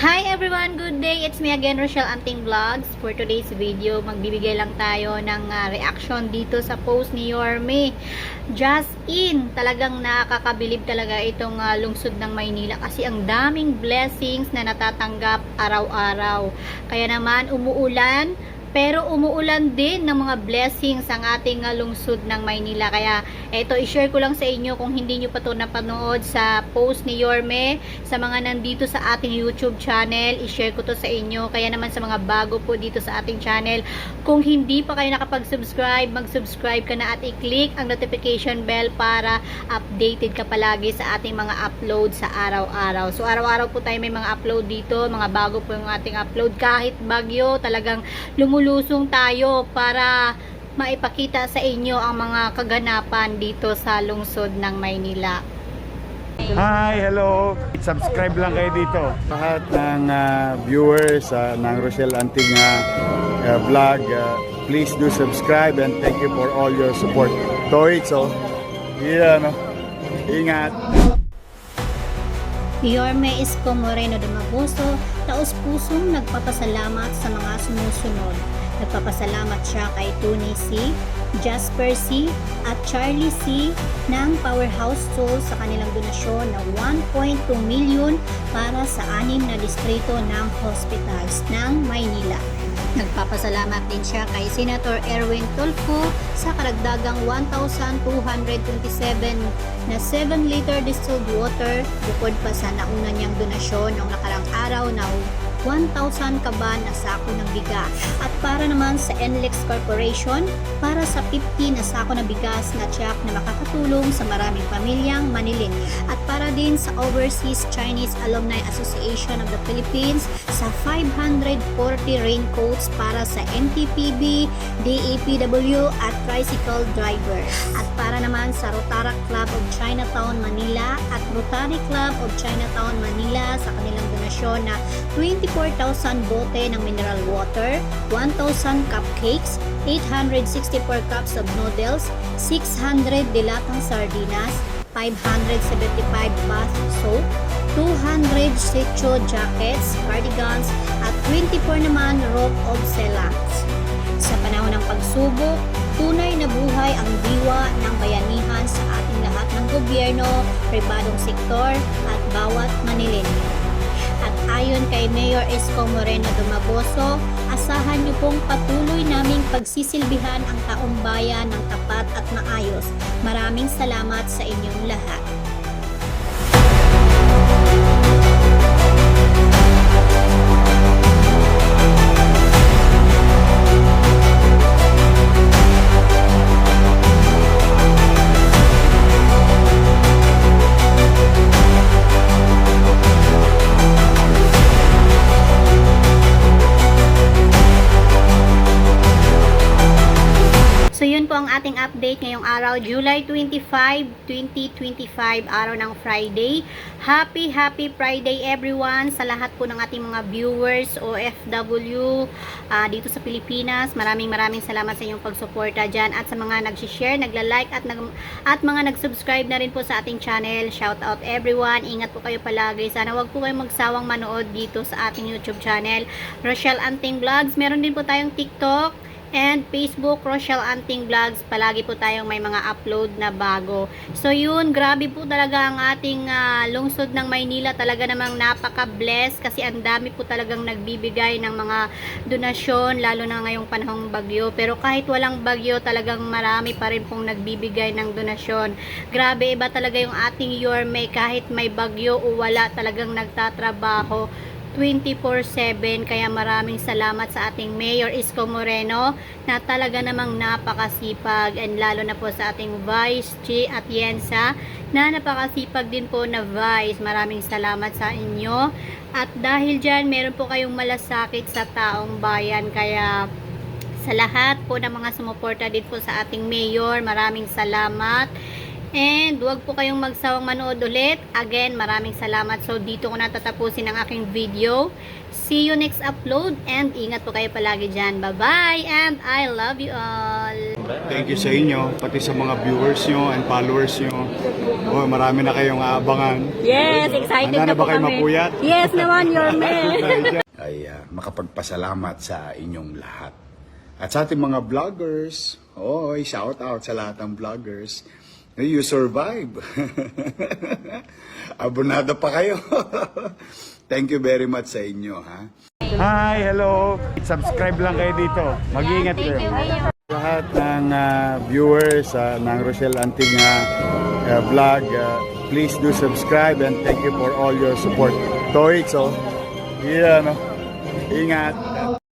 Hi everyone! Good day! It's me again, Rochelle Anting Vlogs. For today's video, magbibigay lang tayo ng reaction dito sa post ni Yorme. Just in! Talagang nakakabilib talaga itong lungsod ng Maynila kasi ang daming blessings na natatanggap araw-araw. Kaya naman, umuulan, pero umuulan din ng mga blessings ang ating lungsod ng Maynila. Kaya ito, i-share ko lang sa inyo kung hindi nyo pa ito napanood sa post ni Yorme. Sa mga nandito sa ating YouTube channel, i-share ko to sa inyo. Kaya naman sa mga bago po dito sa ating channel, kung hindi pa kayo nakapag-subscribe, mag-subscribe ka na at i-click ang notification bell para updated ka palagi sa ating mga upload sa araw-araw. So araw-araw po tayo may mga upload dito, mga bago po yung ating upload. Kahit bagyo, talagang lumulusong tayo para maipakita sa inyo ang mga kaganapan dito sa lungsod ng Maynila. Hi, hello. Subscribe lang kayo dito. Lahat ng viewers ng Rochelle Anting vlog, please do subscribe and thank you for all your support. So, ingat. Yorme Isko Moreno de Mabuso, taos-pusong nagpapasalamat sa mga sumusunod. Nagpapasalamat siya kay Tony C., Jasper C. at Charlie C. ng Powerhouse Tools sa kanilang donasyon na 1.2 million para sa 6 na distrito ng hospitals ng Maynila. Nagpapasalamat din siya kay Senator Erwin Tulfo sa karagdagang 1,227 na 7-liter distilled water bukod pa sa nauna niyang donasyon noong nakarang araw na 1,000 kaban na sako ng bigas. At para naman sa NLEX Corporation, para sa 50 na sako na bigas na tiyak na makakatulong sa maraming pamilyang Manilin. At para din sa Overseas Chinese Alumni Association of the Philippines sa 540 raincoats para sa MTPB, DAPW at tricycle driver. At para naman sa Rotaract Club of Chinatown, Manila at Rotary Club of Chinatown, Manila sa kanilang donasyon na 24,000 bote ng mineral water, 1,000 cupcakes, 864 cups of noodles, 600 dilatang sardinas, 575 bath soap, 200 stretcho jackets, cardigans, at 24 naman rope of selats. Sa panahon ng pagsubok, tunay na buhay ang diwa ng bayanihan sa ating lahat ng gobyerno, pribadong sektor, at bawat Manilenyo. At ayon kay Mayor Isko Moreno de Mabuso, asahan niyo pong patuloy naming pagsisilbihan ang taong bayan ng tapat at maayos. Maraming salamat sa inyong lahat. So yun po ang ating update ngayong araw, July 25, 2025, araw ng Friday. Happy Friday everyone sa lahat po ng ating mga viewers, OFW dito sa Pilipinas. Maraming salamat sa inyong pagsuporta dyan at sa mga nag-share, nagla-like at mga nag-subscribe na rin po sa ating channel. Shout out everyone. Ingat po kayo palagi. Sana wag po kayong magsawang manood dito sa ating YouTube channel, Rochelle Anting Vlogs. Meron din po tayong TikTok and Facebook, Rochelle Anting Vlogs. Palagi po tayong may mga upload na bago. So yun, grabe po talaga ang ating lungsod ng Maynila. Talaga namang napaka-bless kasi ang dami po talagang nagbibigay ng mga donasyon, lalo na ngayong panahong bagyo. Pero kahit walang bagyo, talagang marami pa rin pong nagbibigay ng donasyon. Grabe, iba talaga yung ating Yorme. Kahit may bagyo o wala, talagang nagtatrabaho 24/7. Kaya maraming salamat sa ating Mayor Isko Moreno na talaga namang napakasipag, and lalo na po sa ating Vice Chi Atienza na napakasipag din po na Vice. Maraming salamat sa inyo, at dahil dyan meron po kayong malasakit sa taong bayan. Kaya sa lahat po ng mga sumuporta din po sa ating Mayor, maraming salamat. And huwag po kayong magsawang manood ulit. Again, maraming salamat. So dito ko natatapusin ang aking video. See you next upload, and ingat po kayo palagi dyan. Bye bye, and I love you all. Thank you sa inyo, pati sa mga viewers nyo and followers nyo. Oh, marami na kayong aabangan. Yes, excited Handa na na po ba kayo kami. mapuyat? Yes naman, your man. Ay makapagpasalamat sa inyong lahat. At sa ating mga vloggers, shout out sa lahat ng vloggers. You survive. Abonado pa kayo. Thank you very much sa inyo, ha? Hi, hello. Subscribe lang kayo dito. Mag-iingat kayo. Lahat ng viewers ng Rochelle Antig vlog, please do subscribe and thank you for all your support. Toits, yeah, no? Ingat.